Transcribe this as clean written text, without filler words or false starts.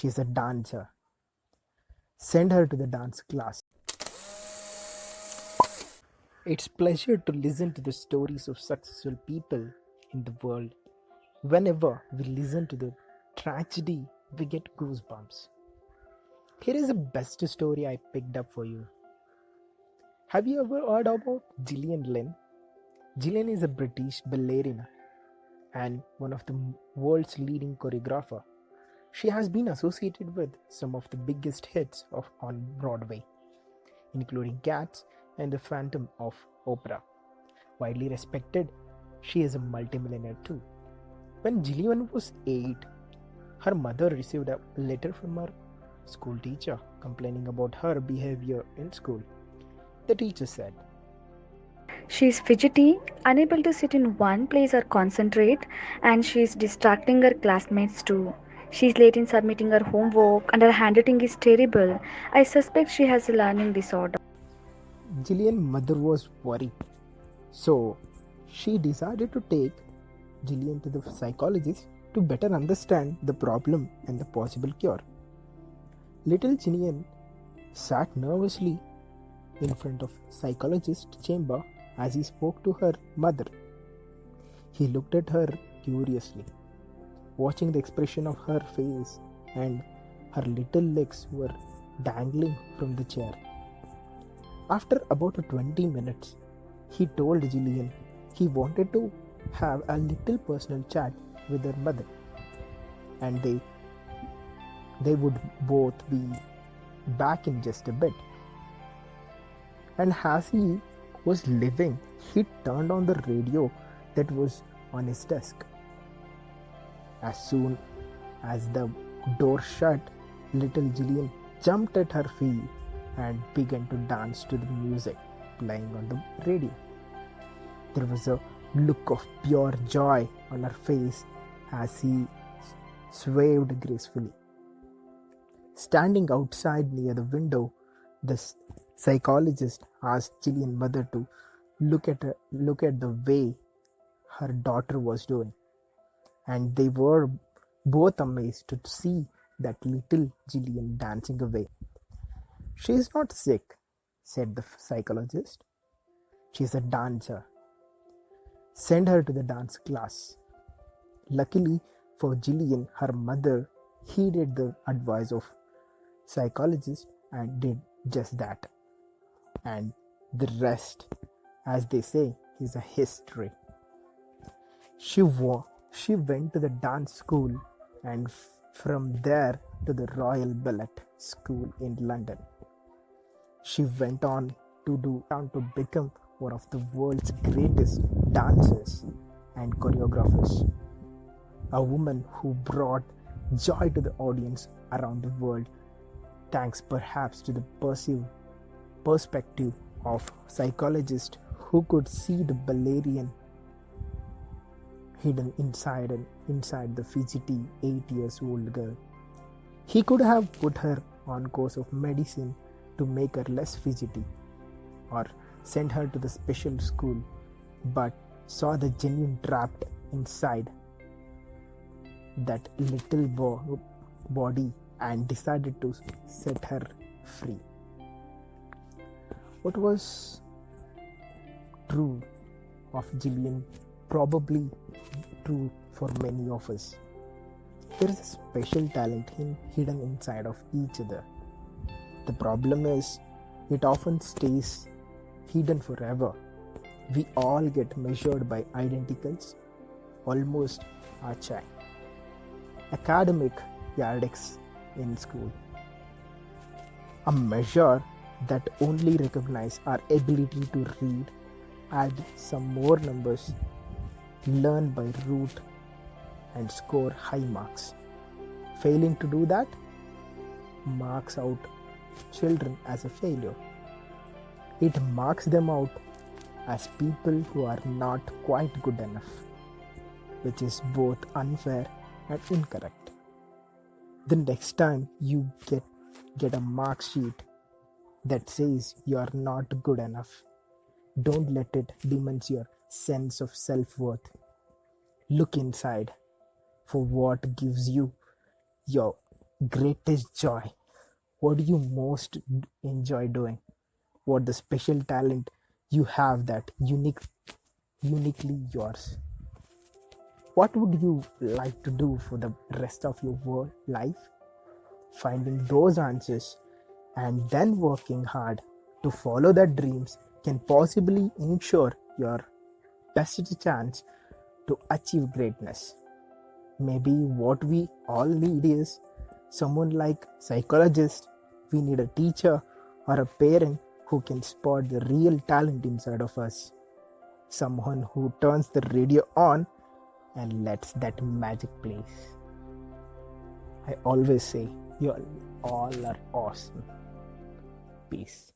She's a dancer. Send her to the dance class. It's pleasure to listen to the stories of successful people in the world. Whenever we listen to the tragedy, we get goosebumps. Here is the best story I picked up for you. Have you ever heard about Gillian Lynn? Gillian is a British ballerina and one of the world's leading choreographer. She has been associated with some of the biggest hits on Broadway, including Cats and The Phantom of Opera. Widely respected, she is a multimillionaire too. When Gillian was 8, her mother received a letter from her school teacher complaining about her behavior in school. The teacher said, She's fidgety, unable to sit in one place or concentrate, and she's distracting her classmates too. She's late in submitting her homework, and her handwriting is terrible. I suspect she has a learning disorder. Gillian's mother was worried. So she decided to take Gillian to the psychologist to better understand the problem and the possible cure. Little Gillian sat nervously in front of psychologist's chamber as he spoke to her mother. He looked at her curiously, watching the expression of her face, and her little legs were dangling from the chair. After about 20 minutes, he told Gillian he wanted to have a little personal chat with her mother, and they would both be back in just a bit. And as he was leaving, he turned on the radio that was on his desk. As soon as the door shut, little Gillian jumped at her feet and began to dance to the music playing on the radio. There was a look of pure joy on her face as he swayed gracefully. Standing outside near the window, the psychologist asked Gillian's mother to look at the way her daughter was doing, and they were both amazed to see that little Gillian dancing away. "She is not sick," said the psychologist. "She is a dancer. Send her to the dance class." Luckily for Gillian, her mother heeded the advice of psychologist and did just that. And the rest, as they say, is a history. She went to the dance school and from there to the Royal Ballet School in London. She went on to become one of the world's greatest dancers and choreographers. A woman who brought joy to the audience around the world, thanks perhaps to the perspective of psychologists who could see the ballerina hidden inside the fidgety 8-year-old girl. He could have put her on course of medicine to make her less fidgety, or sent her to the special school, but saw the genuine trapped inside that little body and decided to set her free. What was true of Gillian probably true for many of us. There is a special talent hidden inside of each other. The problem is, it often stays hidden forever. We all get measured by identicals, almost archaic, academic yardsticks in school. A measure that only recognizes our ability to read, add some more numbers, learn by rote, and score high marks. Failing to do that marks out children as a failure. It marks them out as people who are not quite good enough, which is both unfair and incorrect. The next time you get a mark sheet that says you are not good enough, don't let it diminish your sense of self-worth. Look inside for what gives you your greatest joy? What do you most enjoy doing? What the special talent you have that uniquely yours? What would you like to do for the rest of your life? Finding those answers and then working hard to follow that dreams can possibly ensure your best chance to achieve greatness. Maybe what we all need is someone like psychologist. We need a teacher or a parent who can spot the real talent inside of us. Someone who turns the radio on and lets that magic place. I always say, you all are awesome. Peace.